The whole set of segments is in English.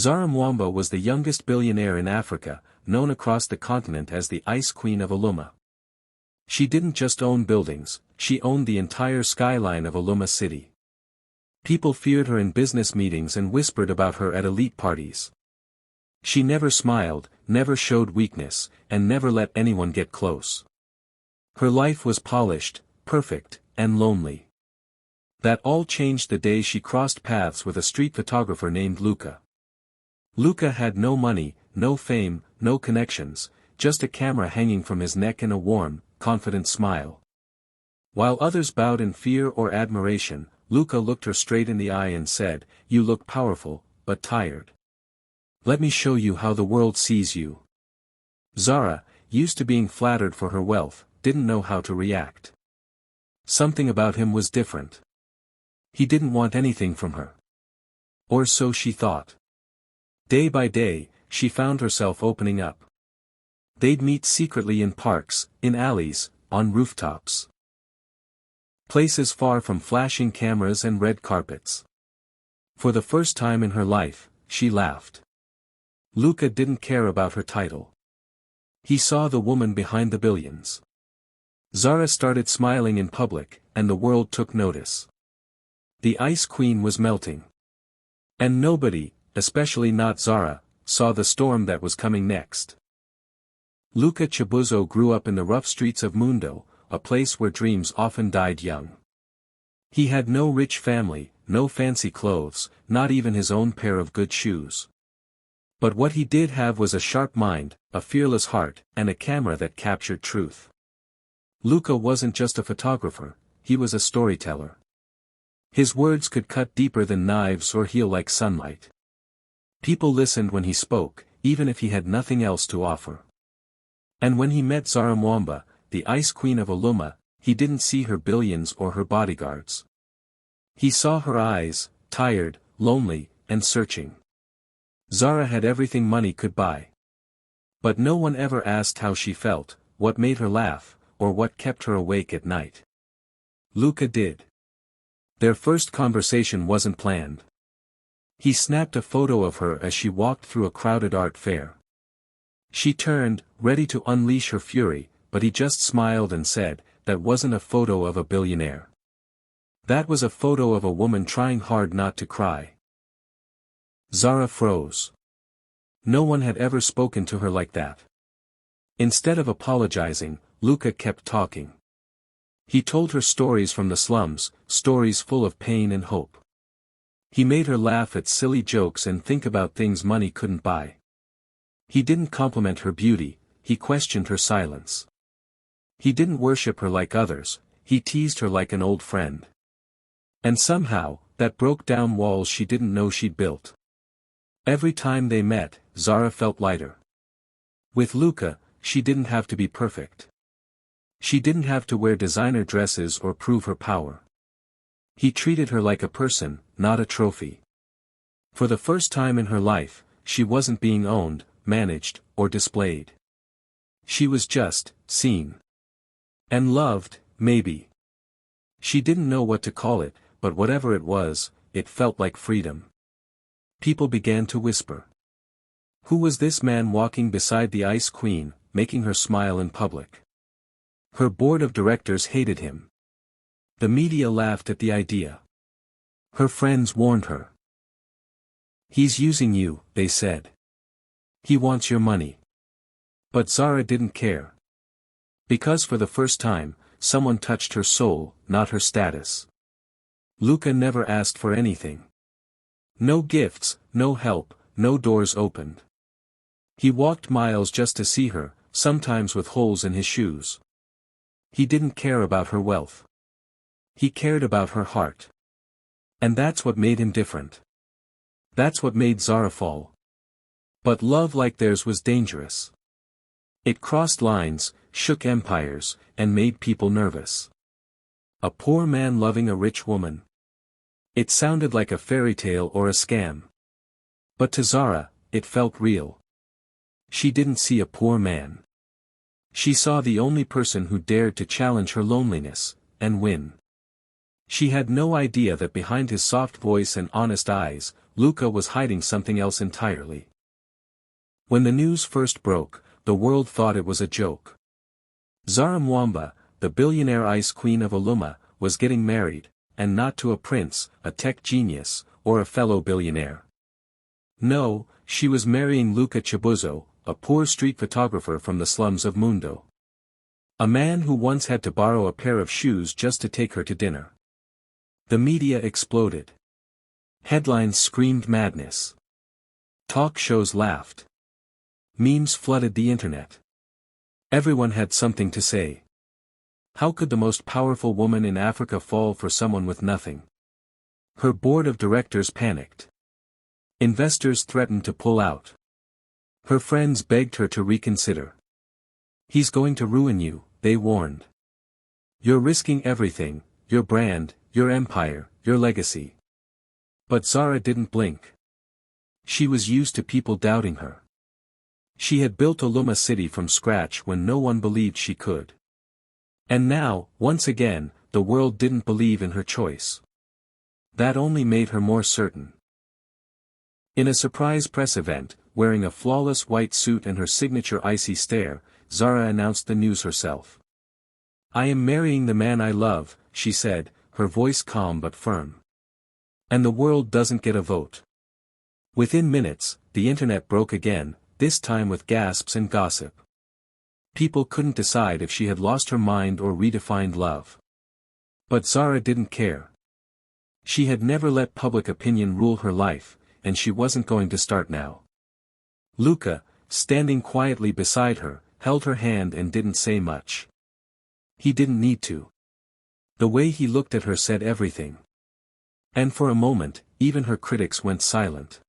Zara Mwamba was the youngest billionaire in Africa, known across the continent as the Ice Queen of Aluma. She didn't just own buildings, she owned the entire skyline of Aluma City. People feared her in business meetings and whispered about her at elite parties. She never smiled, never showed weakness, and never let anyone get close. Her life was polished, perfect, and lonely. That all changed the day she crossed paths with a street photographer named Luca. Luca had no money, no fame, no connections, just a camera hanging from his neck and a warm, confident smile. While others bowed in fear or admiration, Luca looked her straight in the eye and said, "You look powerful, but tired. Let me show you how the world sees you." Zara, used to being flattered for her wealth, didn't know how to react. Something about him was different. He didn't want anything from her. Or so she thought. Day by day, she found herself opening up. They'd meet secretly in parks, in alleys, on rooftops. Places far from flashing cameras and red carpets. For the first time in her life, she laughed. Luca didn't care about her title. He saw the woman behind the billions. Zara started smiling in public, and the world took notice. The Ice Queen was melting. And nobody, especially not Zara, saw the storm that was coming next. Luca Chibuzo grew up in the rough streets of Mundo, a place where dreams often died young. He had no rich family, no fancy clothes, not even his own pair of good shoes. But what he did have was a sharp mind, a fearless heart, and a camera that captured truth. Luca wasn't just a photographer, he was a storyteller. His words could cut deeper than knives or heal like sunlight. People listened when he spoke, even if he had nothing else to offer. And when he met Zara Mwamba, the Ice Queen of Aluma, he didn't see her billions or her bodyguards. He saw her eyes, tired, lonely, and searching. Zara had everything money could buy. But no one ever asked how she felt, what made her laugh, or what kept her awake at night. Luca did. Their first conversation wasn't planned. He snapped a photo of her as she walked through a crowded art fair. She turned, ready to unleash her fury, but he just smiled and said, "That wasn't a photo of a billionaire. That was a photo of a woman trying hard not to cry." Zara froze. No one had ever spoken to her like that. Instead of apologizing, Luca kept talking. He told her stories from the slums, stories full of pain and hope. He made her laugh at silly jokes and think about things money couldn't buy. He didn't compliment her beauty, he questioned her silence. He didn't worship her like others, he teased her like an old friend. And somehow, that broke down walls she didn't know she'd built. Every time they met, Zara felt lighter. With Luca, she didn't have to be perfect. She didn't have to wear designer dresses or prove her power. He treated her like a person, not a trophy. For the first time in her life, she wasn't being owned, managed, or displayed. She was just, seen. And loved, maybe. She didn't know what to call it, but whatever it was, it felt like freedom. People began to whisper. Who was this man walking beside the Ice Queen, making her smile in public? Her board of directors hated him. The media laughed at the idea. Her friends warned her. "He's using you," they said. "He wants your money." But Zara didn't care. Because for the first time, someone touched her soul, not her status. Luca never asked for anything. No gifts, no help, no doors opened. He walked miles just to see her, sometimes with holes in his shoes. He didn't care about her wealth. He cared about her heart. And that's what made him different. That's what made Zara fall. But love like theirs was dangerous. It crossed lines, shook empires, and made people nervous. A poor man loving a rich woman. It sounded like a fairy tale or a scam. But to Zara, it felt real. She didn't see a poor man. She saw the only person who dared to challenge her loneliness, and win. She had no idea that behind his soft voice and honest eyes, Luca was hiding something else entirely. When the news first broke, the world thought it was a joke. Zara Mwamba, the billionaire ice queen of Oluma, was getting married, and not to a prince, a tech genius, or a fellow billionaire. No, she was marrying Luca Chibuzzo, a poor street photographer from the slums of Mundo. A man who once had to borrow a pair of shoes just to take her to dinner. The media exploded. Headlines screamed madness. Talk shows laughed. Memes flooded the internet. Everyone had something to say. How could the most powerful woman in Africa fall for someone with nothing? Her board of directors panicked. Investors threatened to pull out. Her friends begged her to reconsider. He's going to ruin you, they warned. You're risking everything, your brand, your empire, your legacy. But Zara didn't blink. She was used to people doubting her. She had built Oluma City from scratch when no one believed she could. And now, once again, the world didn't believe in her choice. That only made her more certain. In a surprise press event, wearing a flawless white suit and her signature icy stare, Zara announced the news herself. "I am marrying the man I love," she said, her voice calm but firm. And the world doesn't get a vote. Within minutes, the internet broke again, this time with gasps and gossip. People couldn't decide if she had lost her mind or redefined love. But Zara didn't care. She had never let public opinion rule her life, and she wasn't going to start now. Luca, standing quietly beside her, held her hand and didn't say much. He didn't need to. The way he looked at her said everything. And for a moment, even her critics went silent.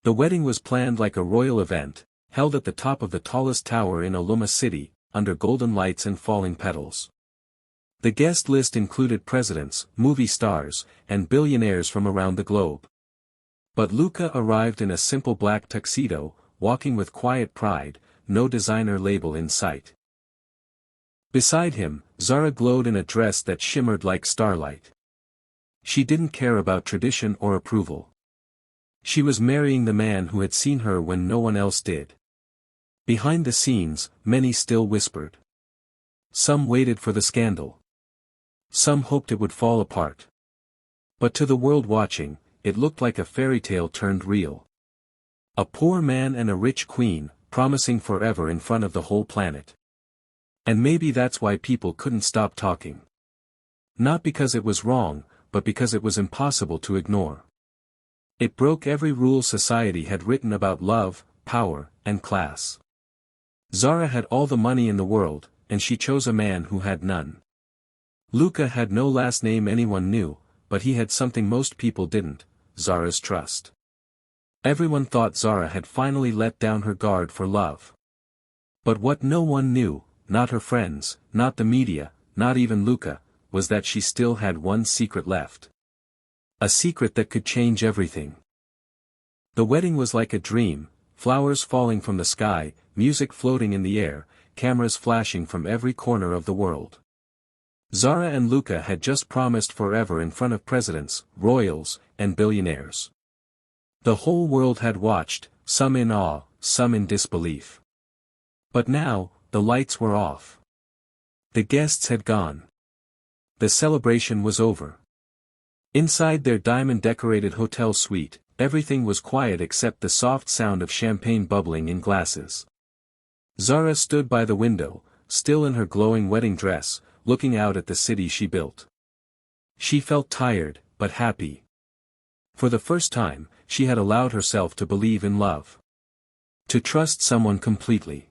The wedding was planned like a royal event, held at the top of the tallest tower in Oluma City, under golden lights and falling petals. The guest list included presidents, movie stars, and billionaires from around the globe. But Luca arrived in a simple black tuxedo, walking with quiet pride, no designer label in sight. Beside him, Zara glowed in a dress that shimmered like starlight. She didn't care about tradition or approval. She was marrying the man who had seen her when no one else did. Behind the scenes, many still whispered. Some waited for the scandal. Some hoped it would fall apart. But to the world watching, it looked like a fairy tale turned real. A poor man and a rich queen, promising forever in front of the whole planet. And maybe that's why people couldn't stop talking. Not because it was wrong, but because it was impossible to ignore. It broke every rule society had written about love, power, and class. Zara had all the money in the world, and she chose a man who had none. Luca had no last name anyone knew, but he had something most people didn't, Zara's trust. Everyone thought Zara had finally let down her guard for love. But what no one knew, not her friends, not the media, not even Luca, was that she still had one secret left. A secret that could change everything. The wedding was like a dream, flowers falling from the sky, music floating in the air, cameras flashing from every corner of the world. Zara and Luca had just promised forever in front of presidents, royals, and billionaires. The whole world had watched, some in awe, some in disbelief. But now, the lights were off. The guests had gone. The celebration was over. Inside their diamond-decorated hotel suite, everything was quiet except the soft sound of champagne bubbling in glasses. Zara stood by the window, still in her glowing wedding dress, looking out at the city she built. She felt tired, but happy. For the first time, she had allowed herself to believe in love. To trust someone completely.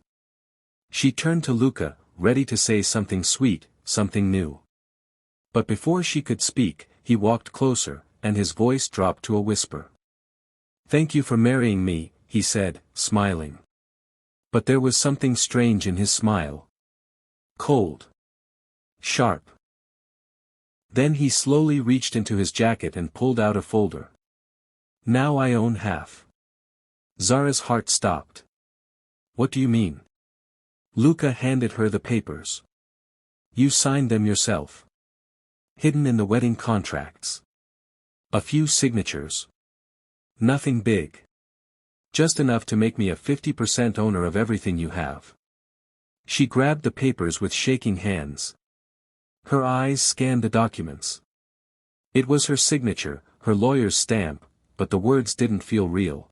She turned to Luca, ready to say something sweet, something new. But before she could speak, he walked closer, and his voice dropped to a whisper. "Thank you for marrying me," he said, smiling. But there was something strange in his smile. Cold. Sharp. Then he slowly reached into his jacket and pulled out a folder. "Now I own half." Zara's heart stopped. "What do you mean?" Luca handed her the papers. "You signed them yourself." Hidden in the wedding contracts. A few signatures. Nothing big. Just enough to make me a 50% owner of everything you have. She grabbed the papers with shaking hands. Her eyes scanned the documents. It was her signature, her lawyer's stamp, but the words didn't feel real.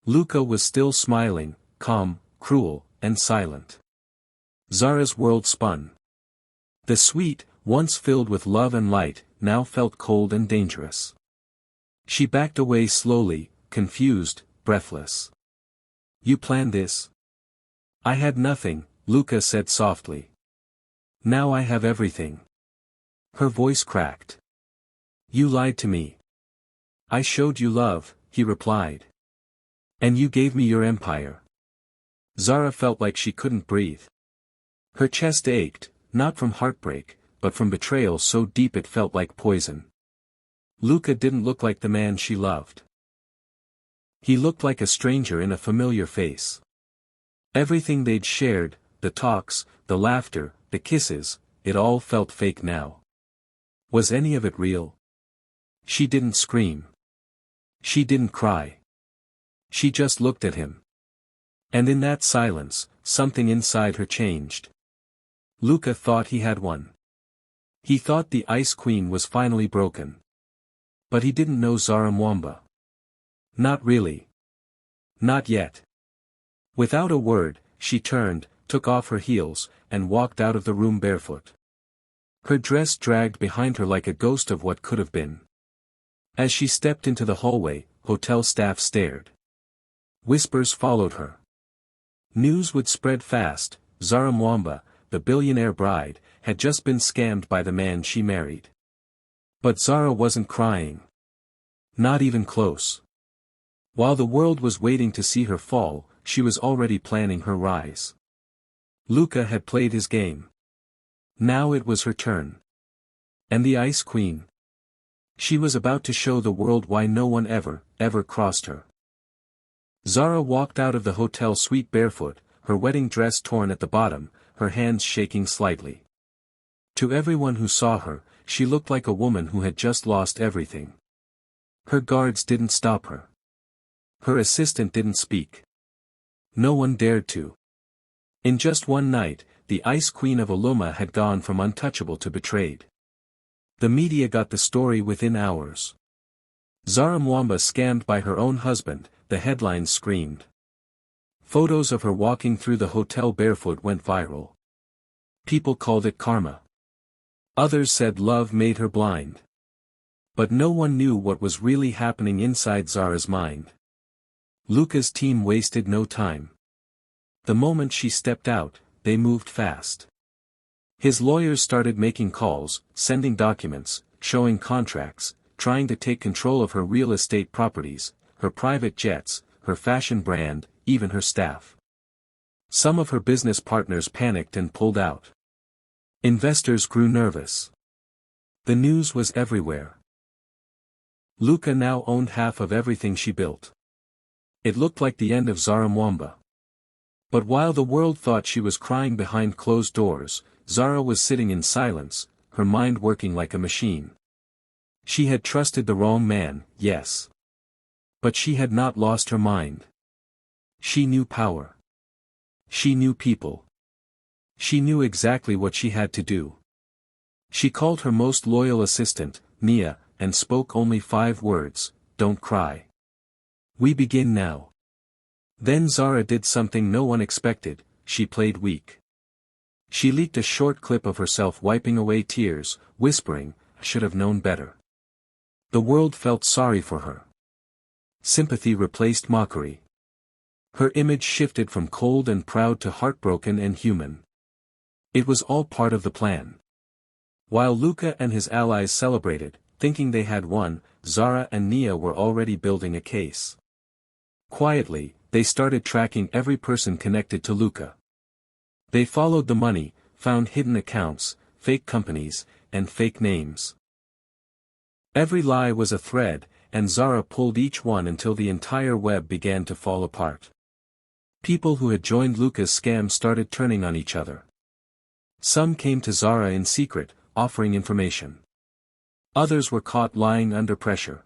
Luca was still smiling, calm, cruel, and silent. Zara's world spun. The suite, once filled with love and light, now felt cold and dangerous. She backed away slowly, confused, breathless. You planned this? I had nothing, Luca said softly. Now I have everything. Her voice cracked. You lied to me. I showed you love, he replied. And you gave me your empire. Zara felt like she couldn't breathe. Her chest ached, not from heartbreak, but from betrayal so deep it felt like poison. Luca didn't look like the man she loved. He looked like a stranger in a familiar face. Everything they'd shared, the talks, the laughter, the kisses, it all felt fake now. Was any of it real? She didn't scream. She didn't cry. She just looked at him. And in that silence, something inside her changed. Luca thought he had won. He thought the Ice Queen was finally broken. But he didn't know Zara Mwamba. Not really. Not yet. Without a word, she turned, took off her heels, and walked out of the room barefoot. Her dress dragged behind her like a ghost of what could have been. As she stepped into the hallway, hotel staff stared. Whispers followed her. News would spread fast. Zara Mwamba, the billionaire bride, had just been scammed by the man she married. But Zara wasn't crying. Not even close. While the world was waiting to see her fall, she was already planning her rise. Luca had played his game. Now it was her turn. And the Ice Queen. She was about to show the world why no one ever crossed her. Zara walked out of the hotel suite barefoot, her wedding dress torn at the bottom, her hands shaking slightly. To everyone who saw her, she looked like a woman who had just lost everything. Her guards didn't stop her. Her assistant didn't speak. No one dared to. In just one night, the Ice Queen of Uluma had gone from untouchable to betrayed. The media got the story within hours. Zara Mwamba scammed by her own husband, the headlines screamed. Photos of her walking through the hotel barefoot went viral. People called it karma. Others said love made her blind. But no one knew what was really happening inside Zara's mind. Luca's team wasted no time. The moment she stepped out, they moved fast. His lawyers started making calls, sending documents, showing contracts, trying to take control of her real estate properties, her private jets, her fashion brand, even her staff. Some of her business partners panicked and pulled out. Investors grew nervous. The news was everywhere. Luca now owned half of everything she built. It looked like the end of Zara Mwamba. But while the world thought she was crying behind closed doors, Zara was sitting in silence, her mind working like a machine. She had trusted the wrong man, yes. But she had not lost her mind. She knew power. She knew people. She knew exactly what she had to do. She called her most loyal assistant, Nia, and spoke only 5 words, "Don't cry. We begin now." Then Zara did something no one expected, she played weak. She leaked a short clip of herself wiping away tears, whispering, "I should have known better." The world felt sorry for her. Sympathy replaced mockery. Her image shifted from cold and proud to heartbroken and human. It was all part of the plan. While Luca and his allies celebrated, thinking they had won, Zara and Nia were already building a case. Quietly, they started tracking every person connected to Luca. They followed the money, found hidden accounts, fake companies, and fake names. Every lie was a thread, and Zara pulled each one until the entire web began to fall apart. People who had joined Luca's scam started turning on each other. Some came to Zara in secret, offering information. Others were caught lying under pressure.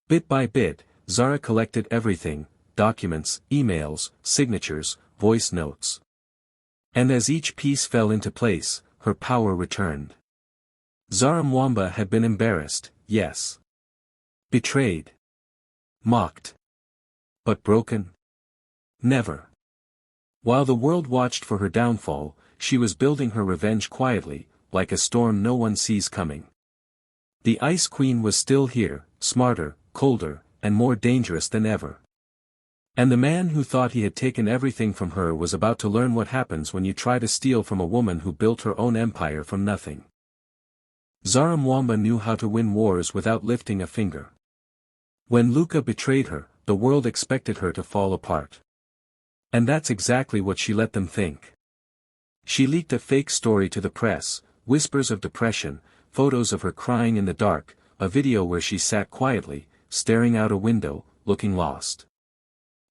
Bit by bit, Zara collected everything: documents, emails, signatures, voice notes. And as each piece fell into place, her power returned. Zara Mwamba had been embarrassed, yes. Betrayed. Mocked. But broken? Never. While the world watched for her downfall, she was building her revenge quietly, like a storm no one sees coming. The Ice Queen was still here, smarter, colder, and more dangerous than ever. And the man who thought he had taken everything from her was about to learn what happens when you try to steal from a woman who built her own empire from nothing. Zara Mwamba knew how to win wars without lifting a finger. When Luka betrayed her, the world expected her to fall apart. And that's exactly what she let them think. She leaked a fake story to the press: whispers of depression, photos of her crying in the dark, a video where she sat quietly, staring out a window, looking lost.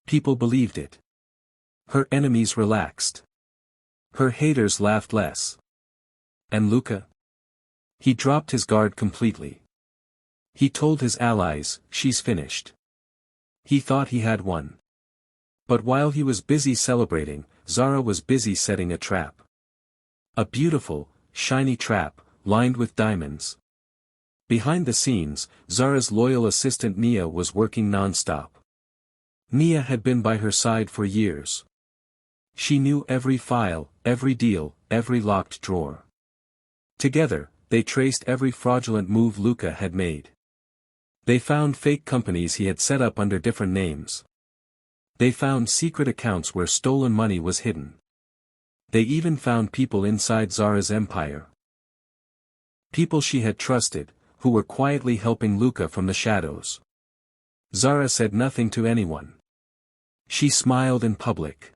People believed it. Her enemies relaxed. Her haters laughed less. And Luka? He dropped his guard completely. He told his allies, "She's finished." He thought he had won. But while he was busy celebrating, Zara was busy setting a trap. A beautiful, shiny trap, lined with diamonds. Behind the scenes, Zara's loyal assistant Nia was working non-stop. Nia had been by her side for years. She knew every file, every deal, every locked drawer. Together, they traced every fraudulent move Luka had made. They found fake companies he had set up under different names. They found secret accounts where stolen money was hidden. They even found people inside Zara's empire. People she had trusted, who were quietly helping Luka from the shadows. Zara said nothing to anyone. She smiled in public.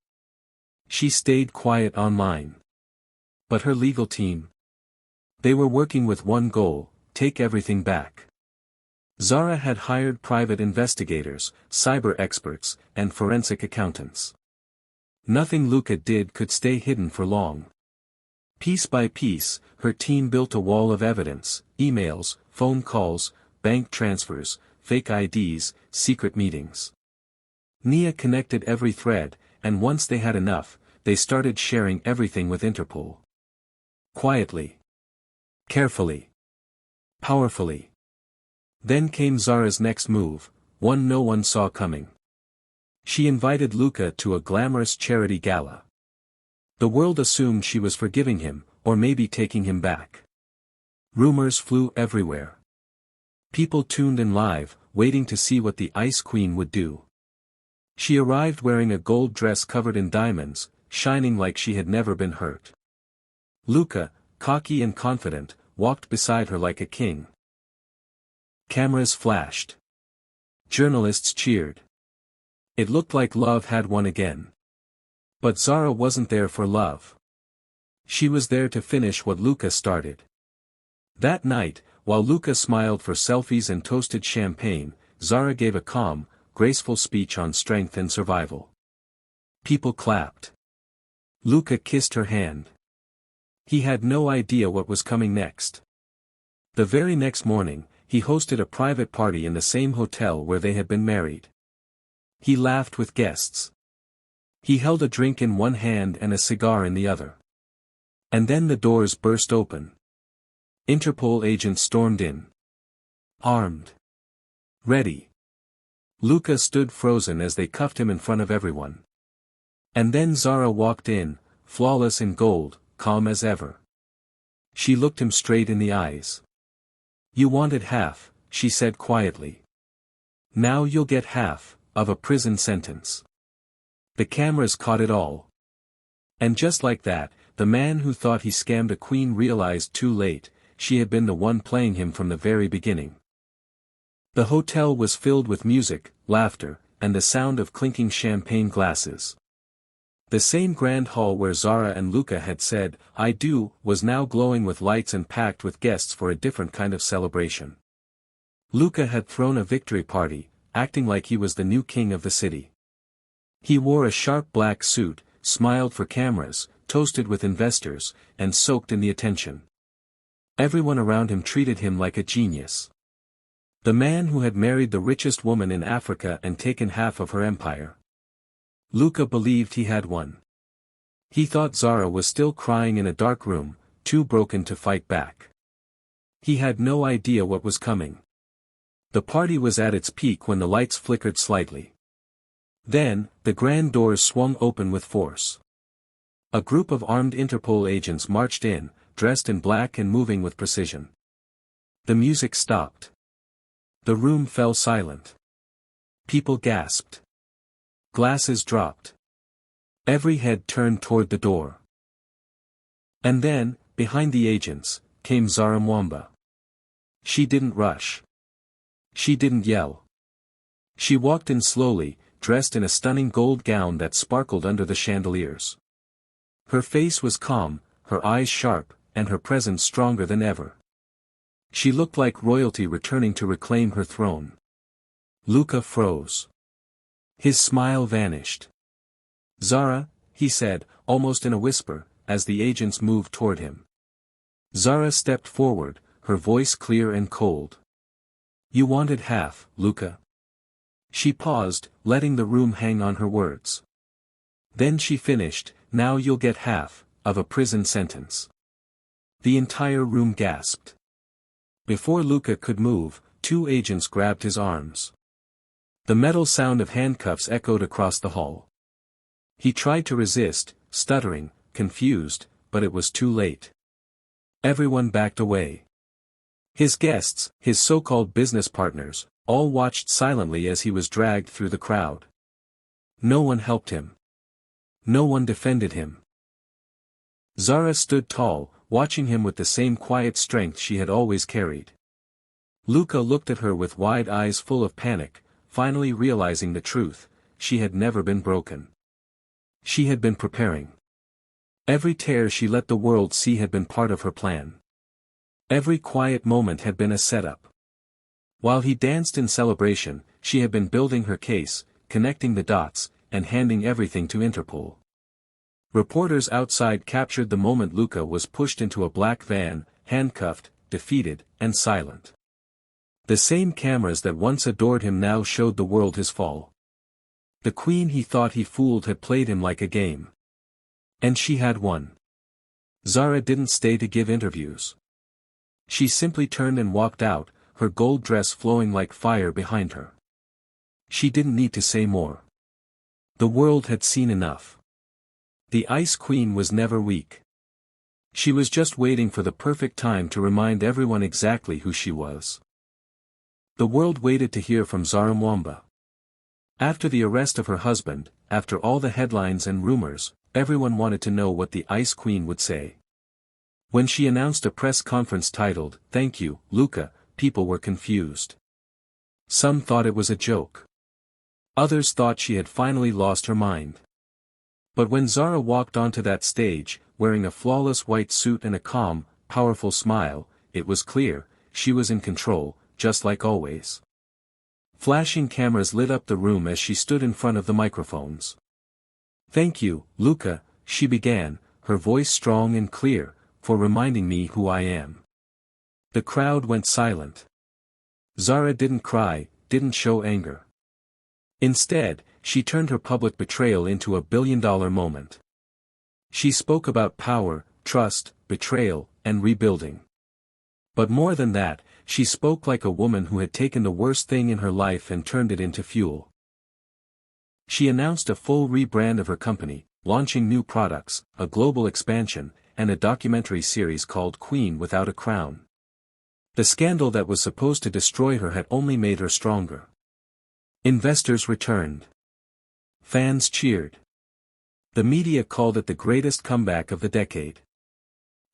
She stayed quiet online. But her legal team? They were working with one goal: take everything back. Zara had hired private investigators, cyber experts, and forensic accountants. Nothing Luka did could stay hidden for long. Piece by piece, her team built a wall of evidence: emails, phone calls, bank transfers, fake IDs, secret meetings. Nia connected every thread, and once they had enough, they started sharing everything with Interpol. Quietly. Carefully. Powerfully. Then came Zara's next move, one no one saw coming. She invited Luka to a glamorous charity gala. The world assumed she was forgiving him, or maybe taking him back. Rumors flew everywhere. People tuned in live, waiting to see what the Ice Queen would do. She arrived wearing a gold dress covered in diamonds, shining like she had never been hurt. Luka, cocky and confident, walked beside her like a king. Cameras flashed. Journalists cheered. It looked like love had won again. But Zara wasn't there for love. She was there to finish what Luka started. That night, while Luka smiled for selfies and toasted champagne, Zara gave a calm, graceful speech on strength and survival. People clapped. Luka kissed her hand. He had no idea what was coming next. The very next morning, he hosted a private party in the same hotel where they had been married. He laughed with guests. He held a drink in one hand and a cigar in the other. And then the doors burst open. Interpol agents stormed in. Armed. Ready. Luka stood frozen as they cuffed him in front of everyone. And then Zara walked in, flawless in gold, calm as ever. She looked him straight in the eyes. "You wanted half," she said quietly. "Now you'll get half, of a prison sentence." The cameras caught it all. And just like that, the man who thought he scammed a queen realized too late, she had been the one playing him from the very beginning. The hotel was filled with music, laughter, and the sound of clinking champagne glasses. The same grand hall where Zara and Luka had said, "I do," was now glowing with lights and packed with guests for a different kind of celebration. Luka had thrown a victory party, acting like he was the new king of the city. He wore a sharp black suit, smiled for cameras, toasted with investors, and soaked in the attention. Everyone around him treated him like a genius. The man who had married the richest woman in Africa and taken half of her empire. Luca believed he had won. He thought Zara was still crying in a dark room, too broken to fight back. He had no idea what was coming. The party was at its peak when the lights flickered slightly. Then, the grand doors swung open with force. A group of armed Interpol agents marched in, dressed in black and moving with precision. The music stopped. The room fell silent. People gasped. Glasses dropped. Every head turned toward the door. And then, behind the agents, came Zara Mwamba. She didn't rush. She didn't yell. She walked in slowly, dressed in a stunning gold gown that sparkled under the chandeliers. Her face was calm, her eyes sharp, and her presence stronger than ever. She looked like royalty returning to reclaim her throne. Luca froze. His smile vanished. "Zara," he said, almost in a whisper, as the agents moved toward him. Zara stepped forward, her voice clear and cold. "You wanted half, Luca." She paused, letting the room hang on her words. Then she finished, "Now you'll get half, of a prison sentence." The entire room gasped. Before Luca could move, two agents grabbed his arms. The metal sound of handcuffs echoed across the hall. He tried to resist, stuttering, confused, but it was too late. Everyone backed away. His guests, his so-called business partners, all watched silently as he was dragged through the crowd. No one helped him. No one defended him. Zara stood tall, watching him with the same quiet strength she had always carried. Luca looked at her with wide eyes full of panic, finally realizing the truth: she had never been broken. She had been preparing. Every tear she let the world see had been part of her plan. Every quiet moment had been a setup. While he danced in celebration, she had been building her case, connecting the dots, and handing everything to Interpol. Reporters outside captured the moment Luca was pushed into a black van, handcuffed, defeated, and silent. The same cameras that once adored him now showed the world his fall. The queen he thought he fooled had played him like a game. And she had won. Zara didn't stay to give interviews. She simply turned and walked out, her gold dress flowing like fire behind her. She didn't need to say more. The world had seen enough. The Ice Queen was never weak. She was just waiting for the perfect time to remind everyone exactly who she was. The world waited to hear from Zara Mwamba. After the arrest of her husband, after all the headlines and rumors, everyone wanted to know what the Ice Queen would say. When she announced a press conference titled, "Thank you, Luca," people were confused. Some thought it was a joke. Others thought she had finally lost her mind. But when Zara walked onto that stage, wearing a flawless white suit and a calm, powerful smile, it was clear, she was in control, just like always. Flashing cameras lit up the room as she stood in front of the microphones. "Thank you, Luca," she began, her voice strong and clear, "for reminding me who I am." The crowd went silent. Zara didn't cry, didn't show anger. Instead, she turned her public betrayal into a billion-dollar moment. She spoke about power, trust, betrayal, and rebuilding. But more than that, she spoke like a woman who had taken the worst thing in her life and turned it into fuel. She announced a full rebrand of her company, launching new products, a global expansion, and a documentary series called Queen Without a Crown. The scandal that was supposed to destroy her had only made her stronger. Investors returned. Fans cheered. The media called it the greatest comeback of the decade.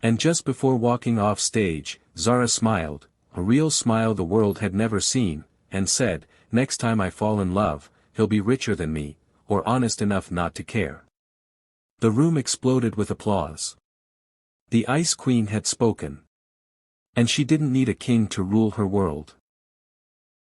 And just before walking off stage, Zara smiled, a real smile the world had never seen, and said, "Next time I fall in love, he'll be richer than me, or honest enough not to care." The room exploded with applause. The Ice Queen had spoken. And she didn't need a king to rule her world.